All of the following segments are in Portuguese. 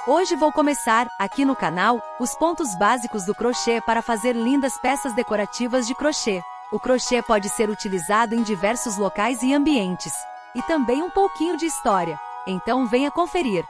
Hoje vou começar, aqui no canal, os pontos básicos do crochê para fazer lindas peças decorativas de crochê. O crochê pode ser utilizado em diversos locais e ambientes. E também um pouquinho de história. Então venha conferir.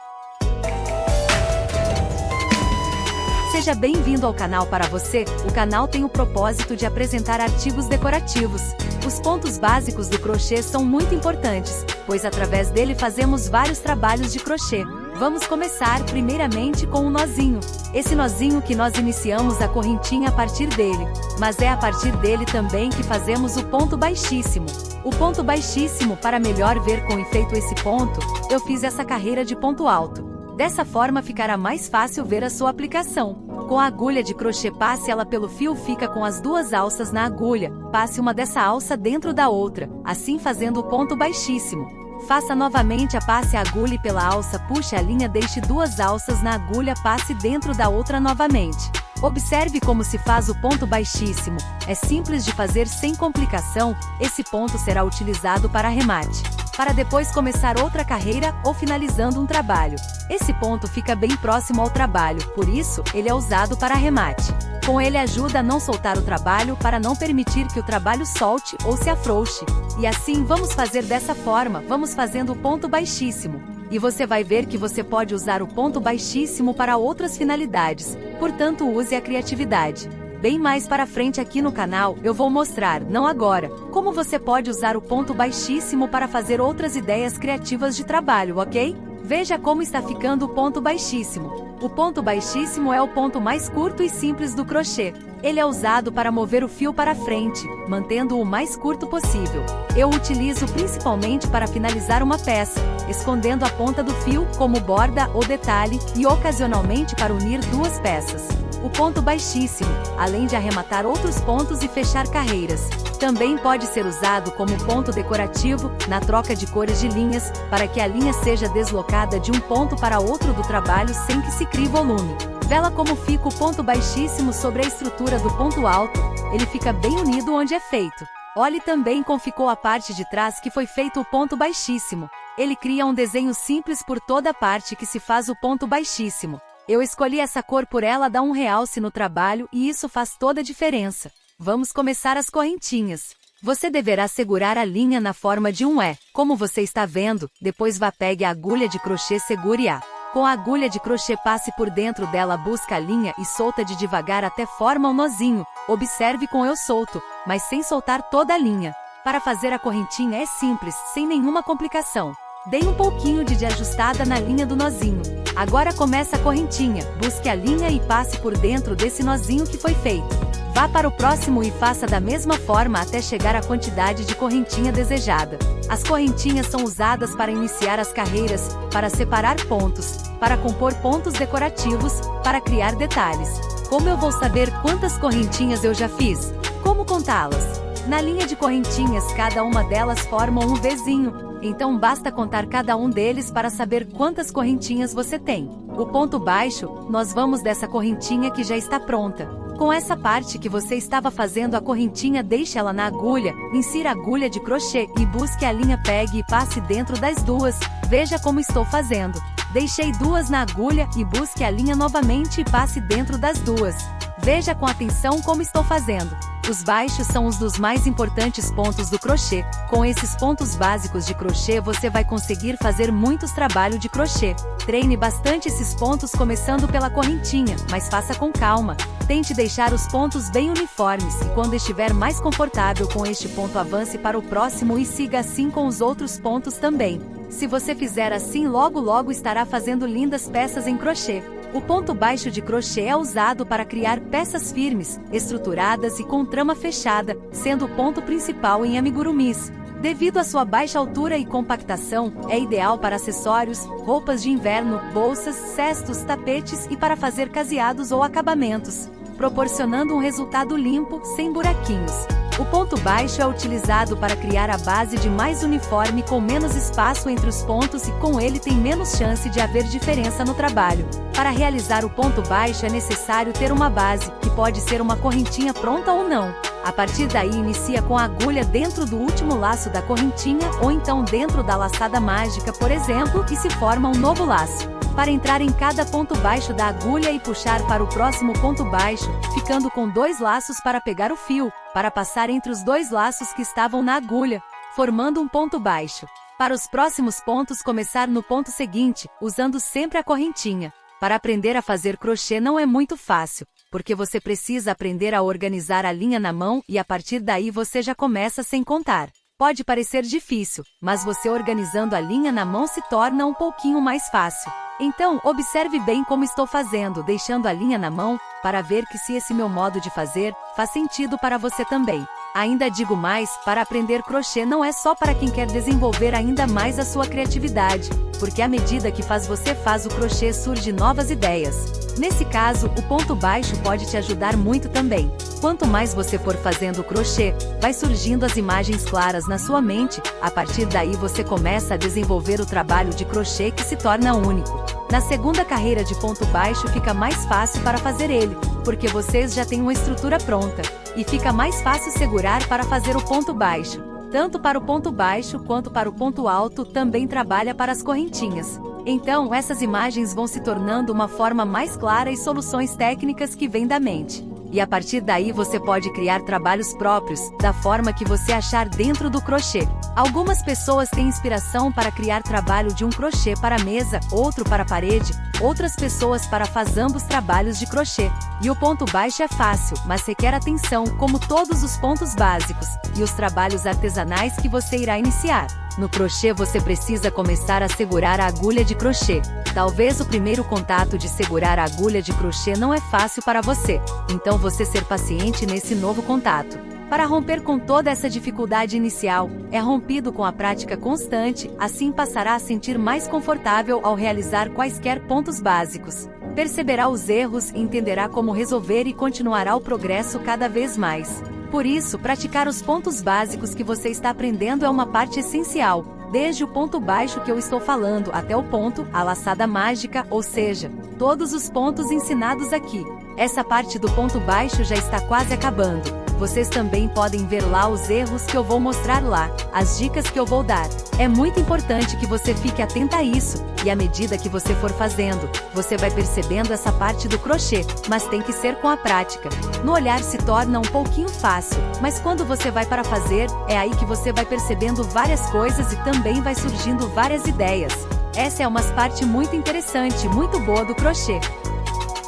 Seja bem-vindo ao canal para você. O canal tem o propósito de apresentar artigos decorativos. Os pontos básicos do crochê são muito importantes, pois através dele fazemos vários trabalhos de crochê. Vamos começar primeiramente com um nozinho. Esse nozinho que nós iniciamos a correntinha a partir dele, mas é a partir dele também que fazemos o ponto baixíssimo. O ponto baixíssimo, para melhor ver com efeito esse ponto, eu fiz essa carreira de ponto alto. Dessa forma ficará mais fácil ver a sua aplicação. Com a agulha de crochê, passe ela pelo fio, fica com as duas alças na agulha, passe uma dessa alça dentro da outra, assim fazendo o ponto baixíssimo. Faça novamente, passe a agulha pela alça, puxe a linha, deixe duas alças na agulha, passe dentro da outra novamente. Observe como se faz o ponto baixíssimo. É simples de fazer sem complicação. Esse ponto será utilizado para arremate, para depois começar outra carreira ou finalizando um trabalho. Esse ponto fica bem próximo ao trabalho, por isso, ele é usado para arremate. Com ele ajuda a não soltar o trabalho, para não permitir que o trabalho solte ou se afrouxe. E assim vamos fazer dessa forma, vamos fazendo o ponto baixíssimo. E você vai ver que você pode usar o ponto baixíssimo para outras finalidades, portanto use a criatividade. Bem mais para frente aqui no canal, eu vou mostrar, não agora, como você pode usar o ponto baixíssimo para fazer outras ideias criativas de trabalho, ok? Veja como está ficando o ponto baixíssimo. O ponto baixíssimo é o ponto mais curto e simples do crochê. Ele é usado para mover o fio para frente, mantendo-o o mais curto possível. Eu utilizo principalmente para finalizar uma peça, escondendo a ponta do fio, como borda ou detalhe, e ocasionalmente para unir duas peças. O ponto baixíssimo, além de arrematar outros pontos e fechar carreiras, também pode ser usado como ponto decorativo, na troca de cores de linhas, para que a linha seja deslocada de um ponto para outro do trabalho sem que se crie volume. Vela como fica o ponto baixíssimo sobre a estrutura do ponto alto, ele fica bem unido onde é feito. Olhe também como ficou a parte de trás que foi feito o ponto baixíssimo. Ele cria um desenho simples por toda a parte que se faz o ponto baixíssimo. Eu escolhi essa cor por ela dá um realce no trabalho e isso faz toda a diferença. Vamos começar as correntinhas. Você deverá segurar a linha na forma de um E, como você está vendo, depois pegue a agulha de crochê, segure-a. Com a agulha de crochê, passe por dentro dela, busca a linha e solta de devagar até forma um nozinho. Observe com eu solto, mas sem soltar toda a linha. Para fazer a correntinha é simples, sem nenhuma complicação. Dei um pouquinho de ajustada na linha do nozinho. Agora começa a correntinha, busque a linha e passe por dentro desse nozinho que foi feito. Vá para o próximo e faça da mesma forma até chegar à quantidade de correntinha desejada. As correntinhas são usadas para iniciar as carreiras, para separar pontos, para compor pontos decorativos, para criar detalhes. Como eu vou saber quantas correntinhas eu já fiz? Como contá-las? Na linha de correntinhas, cada uma delas forma um Vzinho. Então basta contar cada um deles para saber quantas correntinhas você tem. O ponto baixo, nós vamos dessa correntinha que já está pronta. Com essa parte que você estava fazendo a correntinha, deixe ela na agulha, insira a agulha de crochê e busque a linha, pegue e passe dentro das duas. Veja como estou fazendo. Deixei duas na agulha e busque a linha novamente e passe dentro das duas. Veja com atenção como estou fazendo. Os baixos são os dos mais importantes pontos do crochê. Com esses pontos básicos de crochê você vai conseguir fazer muitos trabalhos de crochê. Treine bastante esses pontos começando pela correntinha, mas faça com calma. Tente deixar os pontos bem uniformes e quando estiver mais confortável com este ponto avance para o próximo e siga assim com os outros pontos também. Se você fizer assim logo estará fazendo lindas peças em crochê. O ponto baixo de crochê é usado para criar peças firmes, estruturadas e com trama fechada, sendo o ponto principal em amigurumis. Devido à sua baixa altura e compactação, é ideal para acessórios, roupas de inverno, bolsas, cestos, tapetes e para fazer caseados ou acabamentos, proporcionando um resultado limpo, sem buraquinhos. O ponto baixo é utilizado para criar a base de mais uniforme com menos espaço entre os pontos e com ele tem menos chance de haver diferença no trabalho. Para realizar o ponto baixo é necessário ter uma base, que pode ser uma correntinha pronta ou não. A partir daí inicia com a agulha dentro do último laço da correntinha ou então dentro da laçada mágica, por exemplo, e se forma um novo laço. para entrar em cada ponto baixo da agulha e puxar para o próximo ponto baixo, ficando com 2 laços para pegar o fio, para passar entre os 2 laços que estavam na agulha, formando um ponto baixo. Para os próximos pontos começar no ponto seguinte, usando sempre a correntinha. Para aprender a fazer crochê não é muito fácil, porque você precisa aprender a organizar a linha na mão e a partir daí você já começa sem contar. Pode parecer difícil, mas você organizando a linha na mão se torna um pouquinho mais fácil. Então, observe bem como estou fazendo, deixando a linha na mão, para ver que se esse meu modo de fazer, faz sentido para você também. Ainda digo mais, para aprender crochê não é só para quem quer desenvolver ainda mais a sua criatividade, porque à medida que você faz o crochê surgem novas ideias. Nesse caso, o ponto baixo pode te ajudar muito também. Quanto mais você for fazendo o crochê, vai surgindo as imagens claras na sua mente, a partir daí você começa a desenvolver o trabalho de crochê que se torna único. Na segunda carreira de ponto baixo fica mais fácil para fazer ele, porque vocês já têm uma estrutura pronta, e fica mais fácil segurar para fazer o ponto baixo. Tanto para o ponto baixo quanto para o ponto alto também trabalha para as correntinhas. Então, essas imagens vão se tornando uma forma mais clara e soluções técnicas que vêm da mente. E a partir daí você pode criar trabalhos próprios, da forma que você achar dentro do crochê. Algumas pessoas têm inspiração para criar trabalho de um crochê para a mesa, outro para a parede, outras pessoas para fazer ambos trabalhos de crochê. E o ponto baixo é fácil, mas requer atenção, como todos os pontos básicos, e os trabalhos artesanais que você irá iniciar. No crochê você precisa começar a segurar a agulha de crochê. Talvez o primeiro contato de segurar a agulha de crochê não é fácil para você, então você ser paciente nesse novo contato. Para romper com toda essa dificuldade inicial, é rompido com a prática constante, assim passará a sentir mais confortável ao realizar quaisquer pontos básicos. Perceberá os erros, entenderá como resolver e continuará o progresso cada vez mais. Por isso, praticar os pontos básicos que você está aprendendo é uma parte essencial, desde o ponto baixo que eu estou falando até o ponto, a laçada mágica, ou seja, todos os pontos ensinados aqui. Essa parte do ponto baixo já está quase acabando. Vocês também podem ver lá os erros que eu vou mostrar lá, as dicas que eu vou dar. É muito importante que você fique atenta a isso, e à medida que você for fazendo, você vai percebendo essa parte do crochê, mas tem que ser com a prática. No olhar se torna um pouquinho fácil, mas quando você vai para fazer, é aí que você vai percebendo várias coisas e também vai surgindo várias ideias. Essa é uma parte muito interessante, muito boa do crochê.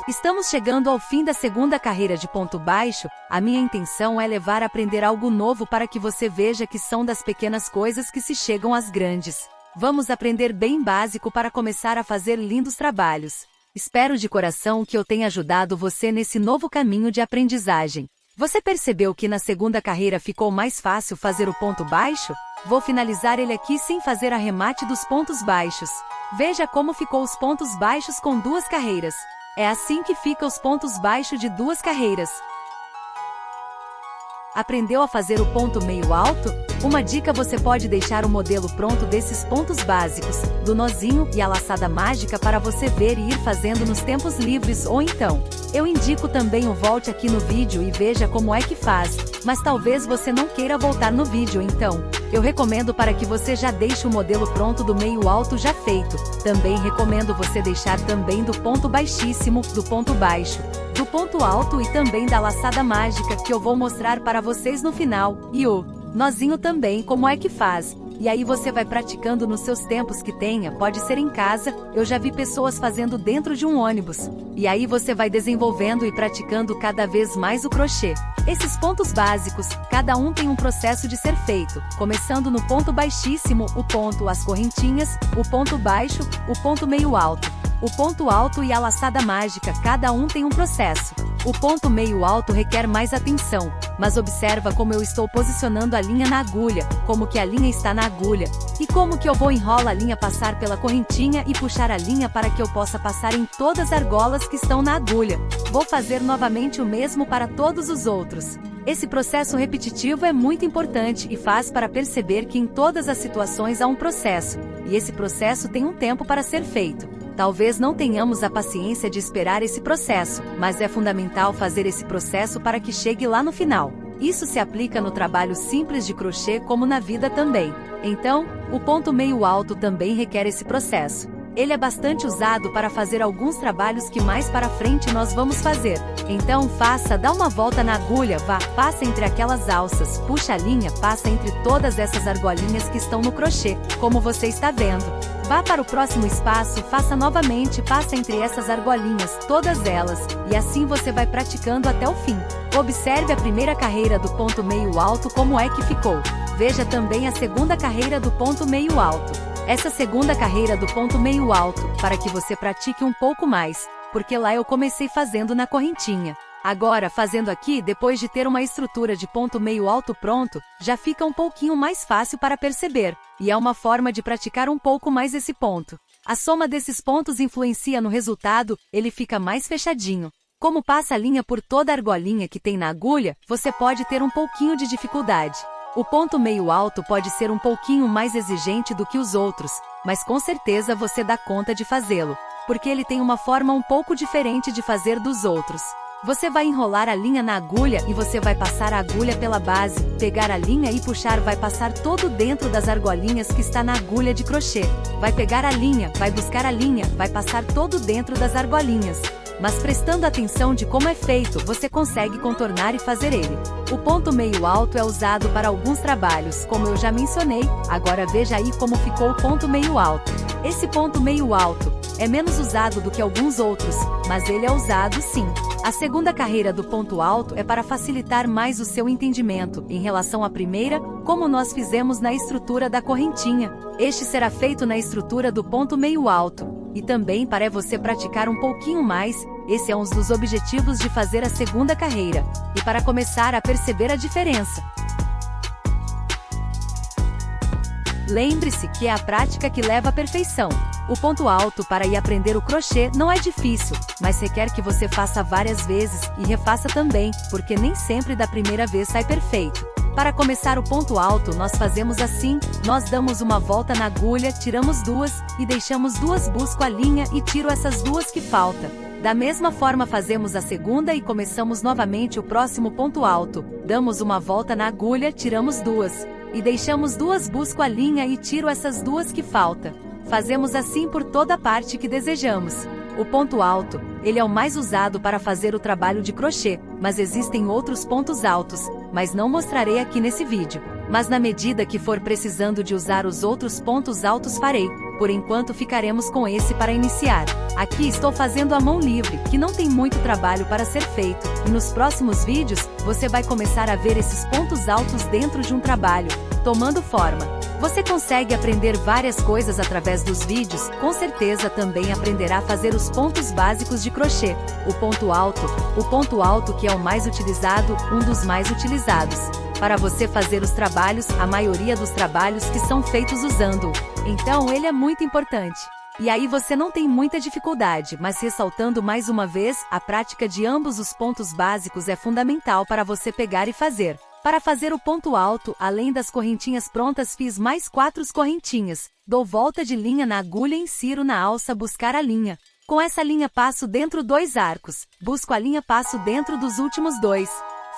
Estamos chegando ao fim da segunda carreira de ponto baixo. A minha intenção é levar a aprender algo novo para que você veja que são das pequenas coisas que se chegam às grandes. Vamos aprender bem básico para começar a fazer lindos trabalhos. Espero de coração que eu tenha ajudado você nesse novo caminho de aprendizagem. Você percebeu que na segunda carreira ficou mais fácil fazer o ponto baixo? Vou finalizar ele aqui sem fazer arremate dos pontos baixos. Veja como ficou os pontos baixos com 2 carreiras. É assim que fica os pontos baixos de 2 carreiras. Aprendeu a fazer o ponto meio alto? Uma dica: você pode deixar o modelo pronto desses pontos básicos, do nozinho e a laçada mágica para você ver e ir fazendo nos tempos livres, ou então, eu indico também o volte aqui no vídeo e veja como é que faz, mas talvez você não queira voltar no vídeo, então, eu recomendo para que você já deixe o modelo pronto do meio alto já feito. Também recomendo você deixar também do ponto baixíssimo, do ponto baixo, do ponto alto e também da laçada mágica que eu vou mostrar para vocês no final, e o nozinho também como é que faz. E aí você vai praticando nos seus tempos que tenha, pode ser em casa, eu já vi pessoas fazendo dentro de um ônibus. E aí você vai desenvolvendo e praticando cada vez mais o crochê. Esses pontos básicos, cada um tem um processo de ser feito, começando no ponto baixíssimo, o ponto, as correntinhas, o ponto baixo, o ponto meio alto. O ponto alto e a laçada mágica, cada um tem um processo. O ponto meio alto requer mais atenção, mas observa como eu estou posicionando a linha na agulha, como que a linha está na agulha, e como que eu vou enrolar a linha, passar pela correntinha e puxar a linha para que eu possa passar em todas as argolas que estão na agulha. Vou fazer novamente o mesmo para todos os outros. Esse processo repetitivo é muito importante e faz para perceber que em todas as situações há um processo, e esse processo tem um tempo para ser feito. Talvez não tenhamos a paciência de esperar esse processo, mas é fundamental fazer esse processo para que chegue lá no final. Isso se aplica no trabalho simples de crochê como na vida também. Então, o ponto meio alto também requer esse processo. Ele é bastante usado para fazer alguns trabalhos que mais para frente nós vamos fazer. Então dá uma volta na agulha, passa entre aquelas alças, puxa a linha, passa entre todas essas argolinhas que estão no crochê, como você está vendo. Vá para o próximo espaço, faça novamente, passa entre essas argolinhas, todas elas, e assim você vai praticando até o fim. Observe a primeira carreira do ponto meio alto como é que ficou. Veja também a segunda carreira do ponto meio alto. Essa segunda carreira do ponto meio alto, para que você pratique um pouco mais, porque lá eu comecei fazendo na correntinha. Agora, fazendo aqui, depois de ter uma estrutura de ponto meio alto pronto, já fica um pouquinho mais fácil para perceber, e é uma forma de praticar um pouco mais esse ponto. A soma desses pontos influencia no resultado, ele fica mais fechadinho. Como passa a linha por toda a argolinha que tem na agulha, você pode ter um pouquinho de dificuldade. O ponto meio alto pode ser um pouquinho mais exigente do que os outros, mas com certeza você dá conta de fazê-lo, porque ele tem uma forma um pouco diferente de fazer dos outros. Você vai enrolar a linha na agulha e você vai passar a agulha pela base, pegar a linha e puxar, vai passar todo dentro das argolinhas que está na agulha de crochê. Vai pegar a linha, vai buscar a linha, vai passar todo dentro das argolinhas. Mas prestando atenção de como é feito, você consegue contornar e fazer ele. O ponto meio alto é usado para alguns trabalhos, como eu já mencionei. Agora veja aí como ficou o ponto meio alto. Esse ponto meio alto é menos usado do que alguns outros, mas ele é usado sim. A segunda carreira do ponto alto é para facilitar mais o seu entendimento, em relação à primeira, como nós fizemos na estrutura da correntinha. Este será feito na estrutura do ponto meio alto. E também para você praticar um pouquinho mais, esse é um dos objetivos de fazer a segunda carreira, e para começar a perceber a diferença. Lembre-se que é a prática que leva à perfeição. O ponto alto para ir aprender o crochê não é difícil, mas requer que você faça várias vezes e refaça também, porque nem sempre da primeira vez sai perfeito. Para começar o ponto alto nós fazemos assim, nós damos uma volta na agulha, tiramos duas, e deixamos duas, busco a linha e tiro essas duas que faltam. Da mesma forma fazemos a segunda e começamos novamente o próximo ponto alto, damos uma volta na agulha, tiramos duas, e deixamos duas, busco a linha e tiro essas duas que faltam. Fazemos assim por toda a parte que desejamos. O ponto alto, ele é o mais usado para fazer o trabalho de crochê, mas existem outros pontos altos, mas não mostrarei aqui nesse vídeo. Mas na medida que for precisando de usar os outros pontos altos farei, por enquanto ficaremos com esse para iniciar. Aqui estou fazendo a mão livre, que não tem muito trabalho para ser feito, e nos próximos vídeos, você vai começar a ver esses pontos altos dentro de um trabalho, tomando forma. Você consegue aprender várias coisas através dos vídeos, com certeza também aprenderá a fazer os pontos básicos de crochê. O ponto alto que é o mais utilizado, um dos mais utilizados. Para você fazer os trabalhos, a maioria dos trabalhos que são feitos usando-o. Então ele é muito importante. E aí você não tem muita dificuldade, mas ressaltando mais uma vez, a prática de ambos os pontos básicos é fundamental para você pegar e fazer. Para fazer o ponto alto, além das correntinhas prontas fiz mais 4 correntinhas. Dou volta de linha na agulha e insiro na alça buscar a linha. Com essa linha passo dentro 2 arcos. Busco a linha, passo dentro dos últimos 2.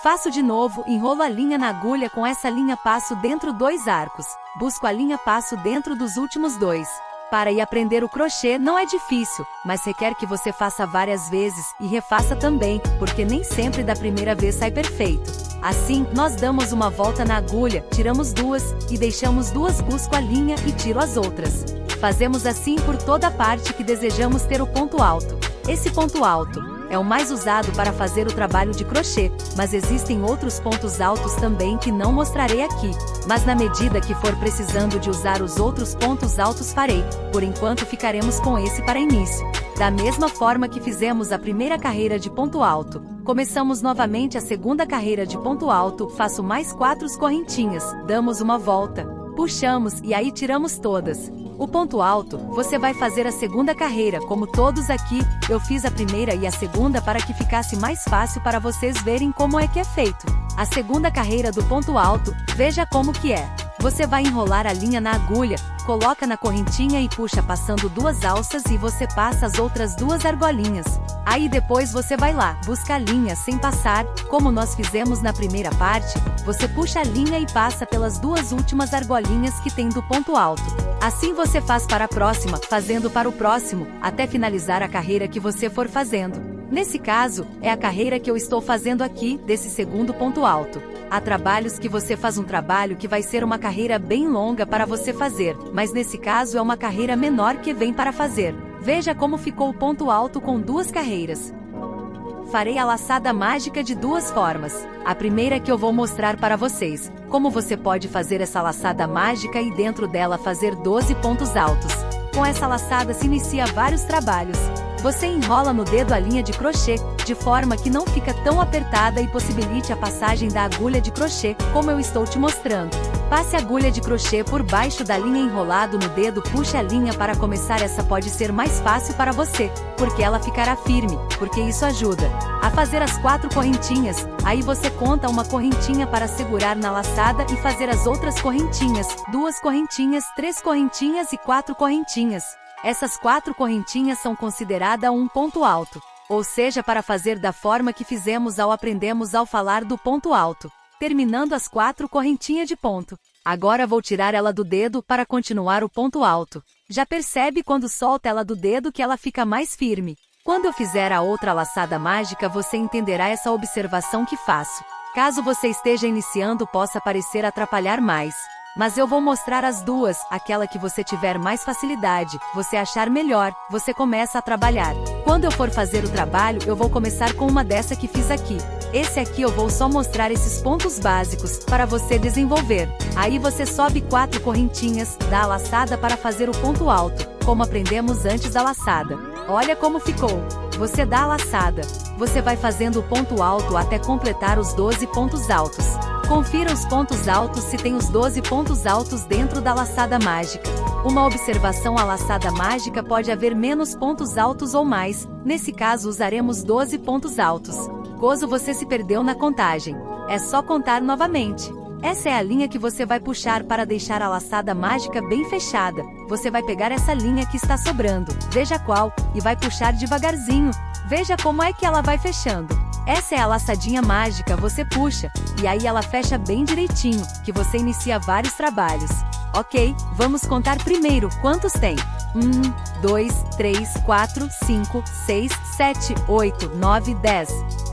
Faço de novo, enrolo a linha na agulha, com essa linha passo dentro 2 arcos. Busco a linha, passo dentro dos últimos 2. Para ir aprender o crochê não é difícil, mas requer que você faça várias vezes e refaça também, porque nem sempre da primeira vez sai perfeito. Assim, nós damos uma volta na agulha, tiramos duas, e deixamos duas, busco a linha e tiro as outras. Fazemos assim por toda a parte que desejamos ter o ponto alto. Esse ponto alto é o mais usado para fazer o trabalho de crochê, mas existem outros pontos altos também que não mostrarei aqui. Mas na medida que for precisando de usar os outros pontos altos farei, por enquanto ficaremos com esse para início. Da mesma forma que fizemos a primeira carreira de ponto alto, começamos novamente a segunda carreira de ponto alto, faço mais 4 correntinhas, damos uma volta, puxamos e aí tiramos todas. O ponto alto, você vai fazer a segunda carreira, como todos aqui, eu fiz a primeira e a segunda para que ficasse mais fácil para vocês verem como é que é feito. A segunda carreira do ponto alto, veja como que é. Você vai enrolar a linha na agulha, coloca na correntinha e puxa passando 2 alças e você passa as outras 2 argolinhas. Aí depois você vai lá, busca a linha sem passar, como nós fizemos na primeira parte, você puxa a linha e passa pelas 2 últimas argolinhas que tem do ponto alto. Assim você faz para a próxima, fazendo para o próximo, até finalizar a carreira que você for fazendo. Nesse caso, é a carreira que eu estou fazendo aqui, desse segundo ponto alto. Há trabalhos que você faz um trabalho que vai ser uma carreira bem longa para você fazer, mas nesse caso é uma carreira menor que vem para fazer. Veja como ficou o ponto alto com duas carreiras. Farei a laçada mágica de duas formas. A primeira que eu vou mostrar para vocês, como você pode fazer essa laçada mágica e dentro dela fazer 12 pontos altos. Com essa laçada se inicia vários trabalhos. Você enrola no dedo a linha de crochê, de forma que não fica tão apertada e possibilite a passagem da agulha de crochê, como eu estou te mostrando. Passe a agulha de crochê por baixo da linha enrolado no dedo, puxe a linha para começar. Essa pode ser mais fácil para você, porque ela ficará firme, porque isso ajuda a fazer as 4 correntinhas. Aí você conta uma correntinha para segurar na laçada e fazer as outras correntinhas, 2 correntinhas, 3 correntinhas e 4 correntinhas. Essas 4 correntinhas são consideradas um ponto alto, ou seja, para fazer da forma que fizemos aprendemos ao falar do ponto alto, terminando as 4 correntinhas de ponto. Agora vou tirar ela do dedo para continuar o ponto alto. Já percebe quando solta ela do dedo que ela fica mais firme. Quando eu fizer a outra laçada mágica você entenderá essa observação que faço. Caso você esteja iniciando possa parecer atrapalhar mais. Mas eu vou mostrar as duas, aquela que você tiver mais facilidade, você achar melhor, você começa a trabalhar. Quando eu for fazer o trabalho eu vou começar com uma dessa que fiz aqui. Esse aqui eu vou só mostrar esses pontos básicos, para você desenvolver. Aí você sobe 4 correntinhas, dá a laçada para fazer o ponto alto, como aprendemos antes da laçada. Olha como ficou. Você dá a laçada. Você vai fazendo o ponto alto até completar os 12 pontos altos. Confira os pontos altos se tem os 12 pontos altos dentro da laçada mágica. Uma observação: a laçada mágica pode haver menos pontos altos ou mais, nesse caso usaremos 12 pontos altos. Caso você se perdeu na contagem, é só contar novamente. Essa é a linha que você vai puxar para deixar a laçada mágica bem fechada. Você vai pegar essa linha que está sobrando, veja qual, e vai puxar devagarzinho. Veja como é que ela vai fechando. Essa é a laçadinha mágica, você puxa, e aí ela fecha bem direitinho, que você inicia vários trabalhos. Ok, vamos contar primeiro, quantos tem? 1, 2, 3, 4, 5, 6, 7, 8, 9, 10.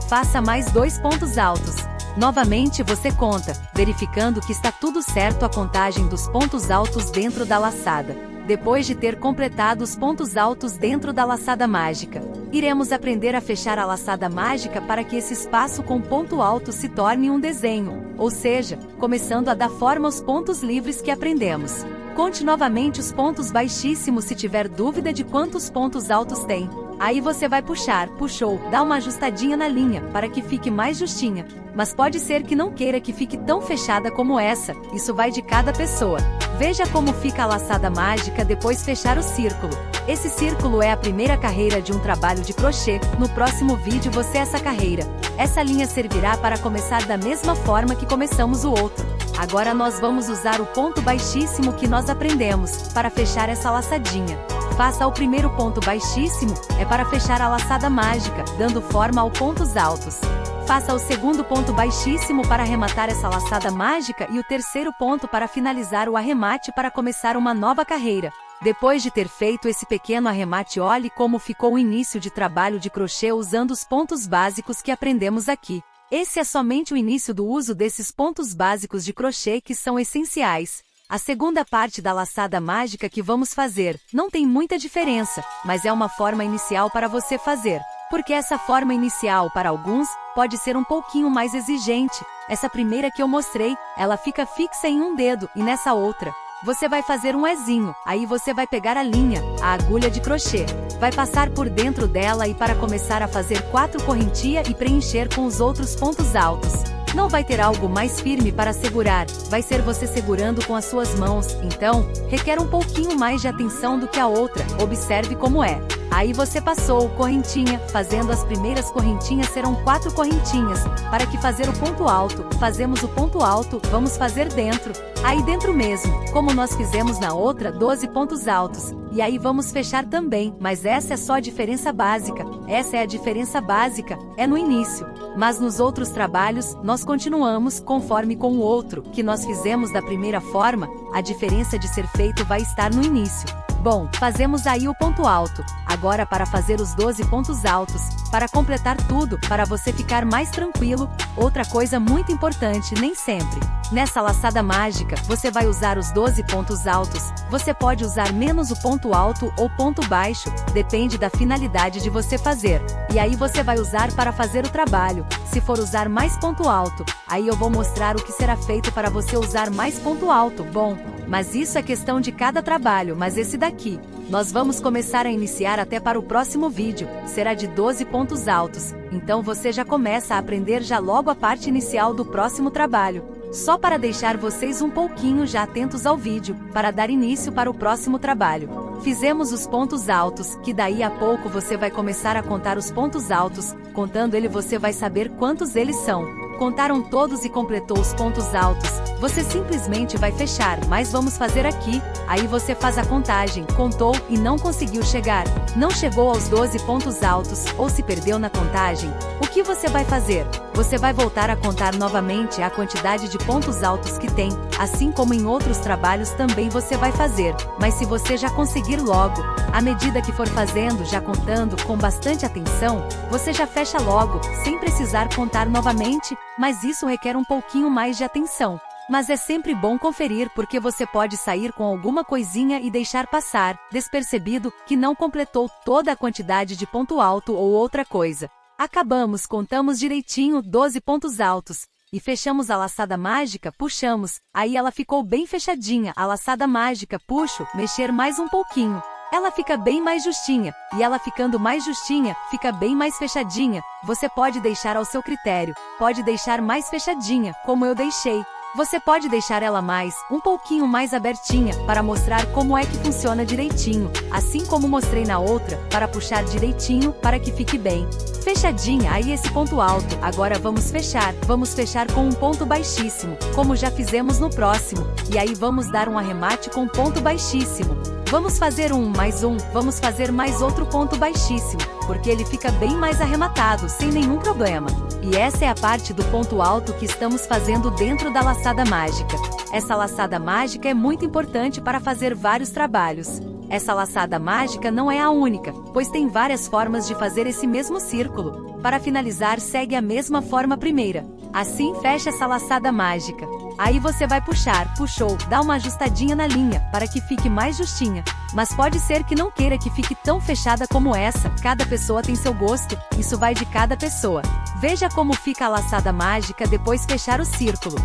Faça mais 2 pontos altos. Novamente você conta, verificando que está tudo certo a contagem dos pontos altos dentro da laçada. Depois de ter completado os pontos altos dentro da laçada mágica, iremos aprender a fechar a laçada mágica para que esse espaço com ponto alto se torne um desenho, ou seja, começando a dar forma aos pontos livres que aprendemos. Conte novamente os pontos baixíssimos se tiver dúvida de quantos pontos altos tem. Aí você vai puxar, puxou, dá uma ajustadinha na linha, para que fique mais justinha. Mas pode ser que não queira que fique tão fechada como essa, isso vai de cada pessoa. Veja como fica a laçada mágica depois fechar o círculo. Esse círculo é a primeira carreira de um trabalho de crochê, no próximo vídeo você essa carreira. Essa linha servirá para começar da mesma forma que começamos o outro. Agora nós vamos usar o ponto baixíssimo que nós aprendemos, para fechar essa laçadinha. Faça o primeiro ponto baixíssimo, é para fechar a laçada mágica, dando forma aos pontos altos. Faça o segundo ponto baixíssimo para arrematar essa laçada mágica e o terceiro ponto para finalizar o arremate para começar uma nova carreira. Depois de ter feito esse pequeno arremate, olhe como ficou o início de trabalho de crochê usando os pontos básicos que aprendemos aqui. Esse é somente o início do uso desses pontos básicos de crochê que são essenciais. A segunda parte da laçada mágica que vamos fazer, não tem muita diferença, mas é uma forma inicial para você fazer. Porque essa forma inicial para alguns, pode ser um pouquinho mais exigente. Essa primeira que eu mostrei, ela fica fixa em um dedo, e nessa outra, você vai fazer um Ezinho, aí você vai pegar a linha, a agulha de crochê, vai passar por dentro dela e para começar a fazer 4 correntinhas e preencher com os outros pontos altos. Não vai ter algo mais firme para segurar, vai ser você segurando com as suas mãos, então, requer um pouquinho mais de atenção do que a outra, observe como é. Aí você passou correntinha, fazendo as primeiras correntinhas serão 4 correntinhas. Para que fazer o ponto alto, fazemos o ponto alto, vamos fazer dentro. Aí dentro mesmo, como nós fizemos na outra, 12 pontos altos. E aí vamos fechar também, mas essa é só a diferença básica. Essa é a diferença básica, é no início. Mas nos outros trabalhos, nós continuamos conforme com o outro, que nós fizemos da primeira forma, a diferença de ser feito vai estar no início. Bom, fazemos aí o ponto alto. Agora para fazer os 12 pontos altos, para completar tudo, para você ficar mais tranquilo, outra coisa muito importante, nem sempre. Nessa laçada mágica, você vai usar os 12 pontos altos, você pode usar menos o ponto alto ou ponto baixo, depende da finalidade de você fazer. E aí você vai usar para fazer o trabalho. Se for usar mais ponto alto, aí eu vou mostrar o que será feito para você usar mais ponto alto. Bom, mas isso é questão de cada trabalho, mas esse daqui, nós vamos começar a iniciar até para o próximo vídeo, será de 12 pontos altos, então você já começa a aprender já logo a parte inicial do próximo trabalho. Só para deixar vocês um pouquinho já atentos ao vídeo, para dar início para o próximo trabalho. Fizemos os pontos altos, que daí a pouco você vai começar a contar os pontos altos, contando ele você vai saber quantos eles são. Contaram todos e completou os pontos altos, você simplesmente vai fechar, mas vamos fazer aqui, aí você faz a contagem, contou e não conseguiu chegar, não chegou aos 12 pontos altos, ou se perdeu na contagem, o que você vai fazer? Você vai voltar a contar novamente a quantidade de pontos altos que tem, assim como em outros trabalhos também você vai fazer, mas se você já conseguir logo, à medida que for fazendo, já contando com bastante atenção, você já fecha logo, sem precisar contar novamente, mas isso requer um pouquinho mais de atenção. Mas é sempre bom conferir porque você pode sair com alguma coisinha e deixar passar, despercebido, que não completou toda a quantidade de ponto alto ou outra coisa. Acabamos, contamos direitinho 12 pontos altos. E fechamos a laçada mágica, puxamos, aí ela ficou bem fechadinha, a laçada mágica, puxo, mexer mais um pouquinho. Ela fica bem mais justinha, e ela ficando mais justinha, fica bem mais fechadinha. Você pode deixar ao seu critério, pode deixar mais fechadinha, como eu deixei. Você pode deixar ela um pouquinho mais abertinha, para mostrar como é que funciona direitinho, assim como mostrei na outra, para puxar direitinho, para que fique bem fechadinha. Aí esse ponto alto, agora vamos fechar com um ponto baixíssimo, como já fizemos no próximo, e aí vamos dar um arremate com ponto baixíssimo. Vamos fazer vamos fazer mais outro ponto baixíssimo, porque ele fica bem mais arrematado, sem nenhum problema. E essa é a parte do ponto alto que estamos fazendo dentro da laçada mágica. Essa laçada mágica é muito importante para fazer vários trabalhos. Essa laçada mágica não é a única, pois tem várias formas de fazer esse mesmo círculo. Para finalizar, segue a mesma forma primeira. Assim fecha essa laçada mágica. Aí você vai puxar, puxou, dá uma ajustadinha na linha, para que fique mais justinha. Mas pode ser que não queira que fique tão fechada como essa, cada pessoa tem seu gosto, isso vai de cada pessoa. Veja como fica a laçada mágica depois fechar o círculo.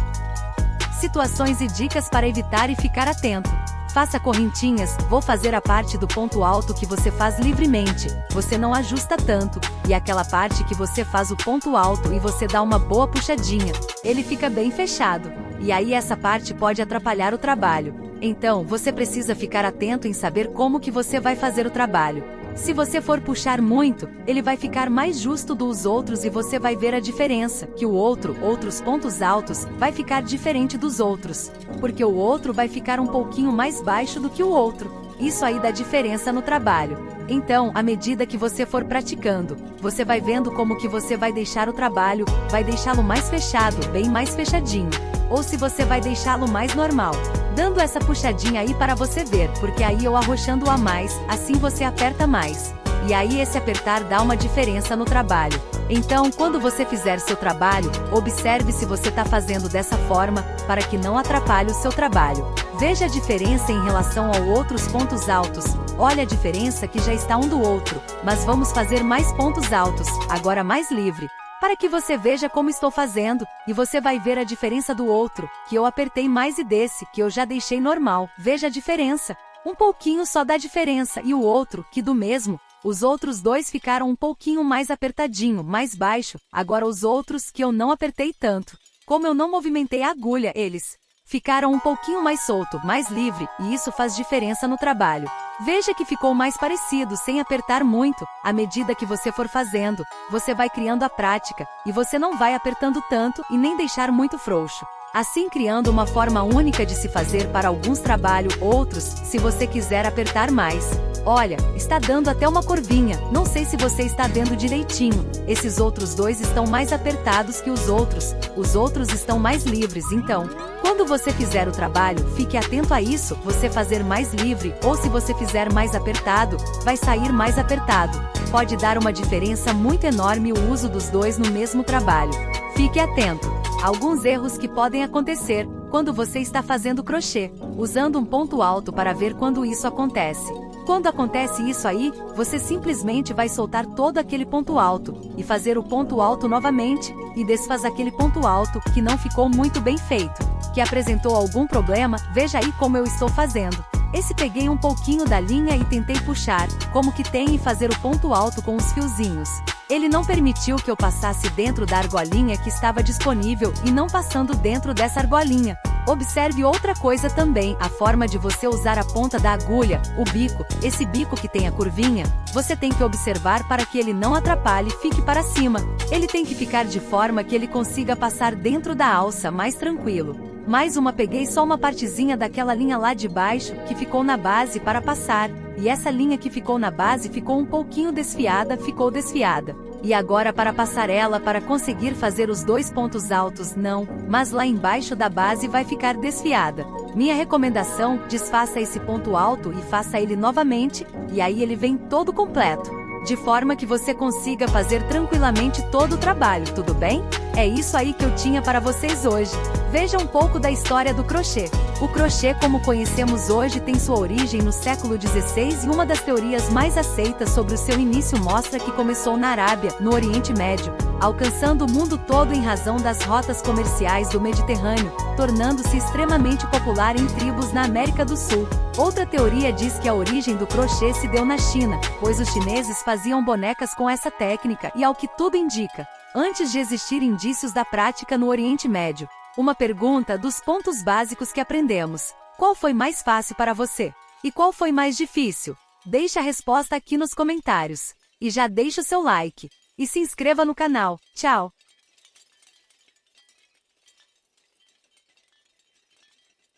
Situações e dicas para evitar e ficar atento. Faça correntinhas, vou fazer a parte do ponto alto que você faz livremente, você não ajusta tanto, e aquela parte que você faz o ponto alto e você dá uma boa puxadinha, ele fica bem fechado, e aí essa parte pode atrapalhar o trabalho. Então, você precisa ficar atento em saber como que você vai fazer o trabalho. Se você for puxar muito, ele vai ficar mais justo dos outros e você vai ver a diferença, que o outros pontos altos, vai ficar diferente dos outros. Porque o outro vai ficar um pouquinho mais baixo do que o outro. Isso aí dá diferença no trabalho. Então, à medida que você for praticando, você vai vendo como que você vai deixar o trabalho, vai deixá-lo mais fechado, bem mais fechadinho. Ou se você vai deixá-lo mais normal. Dando essa puxadinha aí para você ver, porque aí eu arrochando a mais, assim você aperta mais. E aí esse apertar dá uma diferença no trabalho. Então, quando você fizer seu trabalho, observe se você está fazendo dessa forma, para que não atrapalhe o seu trabalho. Veja a diferença em relação a outros pontos altos. Olha a diferença que já está um do outro. Mas vamos fazer mais pontos altos, agora mais livre. Para que você veja como estou fazendo, e você vai ver a diferença do outro, que eu apertei mais e desse, que eu já deixei normal. Veja a diferença. Um pouquinho só dá diferença, e o outro, que do mesmo, os outros dois ficaram um pouquinho mais apertadinho, mais baixo, agora os outros que eu não apertei tanto. Como eu não movimentei a agulha, eles Ficaram um pouquinho mais solto, mais livre, e isso faz diferença no trabalho. Veja que ficou mais parecido, sem apertar muito. À medida que você for fazendo, você vai criando a prática, e você não vai apertando tanto e nem deixar muito frouxo. Assim criando uma forma única de se fazer para alguns trabalhos, outros, se você quiser apertar mais. Olha, está dando até uma curvinha, não sei se você está vendo direitinho. Esses outros dois estão mais apertados que os outros estão mais livres, então, quando você fizer o trabalho, fique atento a isso, você fazer mais livre, ou se você fizer mais apertado, vai sair mais apertado. Pode dar uma diferença muito enorme o uso dos dois no mesmo trabalho. Fique atento. Alguns erros que podem acontecer quando você está fazendo crochê, usando um ponto alto para ver quando isso acontece. Quando acontece isso aí, você simplesmente vai soltar todo aquele ponto alto, e fazer o ponto alto novamente, e desfaz aquele ponto alto que não ficou muito bem feito, que apresentou algum problema. Veja aí como eu estou fazendo. Peguei um pouquinho da linha e tentei puxar, como que tem, e fazer o ponto alto com os fiozinhos. Ele não permitiu que eu passasse dentro da argolinha que estava disponível e não passando dentro dessa argolinha. Observe outra coisa também, a forma de você usar a ponta da agulha, o bico, esse bico que tem a curvinha, você tem que observar para que ele não atrapalhe, fique para cima. Ele tem que ficar de forma que ele consiga passar dentro da alça mais tranquilo. Mais uma, peguei só uma partezinha daquela linha lá de baixo, que ficou na base para passar, e essa linha que ficou na base ficou um pouquinho desfiada, ficou desfiada. E agora para passar ela, para conseguir fazer os dois pontos altos, não, mas lá embaixo da base vai ficar desfiada. Minha recomendação, desfaça esse ponto alto e faça ele novamente, e aí ele vem todo completo, de forma que você consiga fazer tranquilamente todo o trabalho, tudo bem? É isso aí que eu tinha para vocês hoje. Veja um pouco da história do crochê. O crochê como conhecemos hoje tem sua origem no século XVI, e uma das teorias mais aceitas sobre o seu início mostra que começou na Arábia, no Oriente Médio, alcançando o mundo todo em razão das rotas comerciais do Mediterrâneo, tornando-se extremamente popular em tribos na América do Sul. Outra teoria diz que a origem do crochê se deu na China, pois os chineses faziam bonecas com essa técnica, e ao que tudo indica, antes de existir indícios da prática no Oriente Médio. Uma pergunta dos pontos básicos que aprendemos. Qual foi mais fácil para você? E qual foi mais difícil? Deixe a resposta aqui nos comentários. E já deixe o seu like. E se inscreva no canal. Tchau!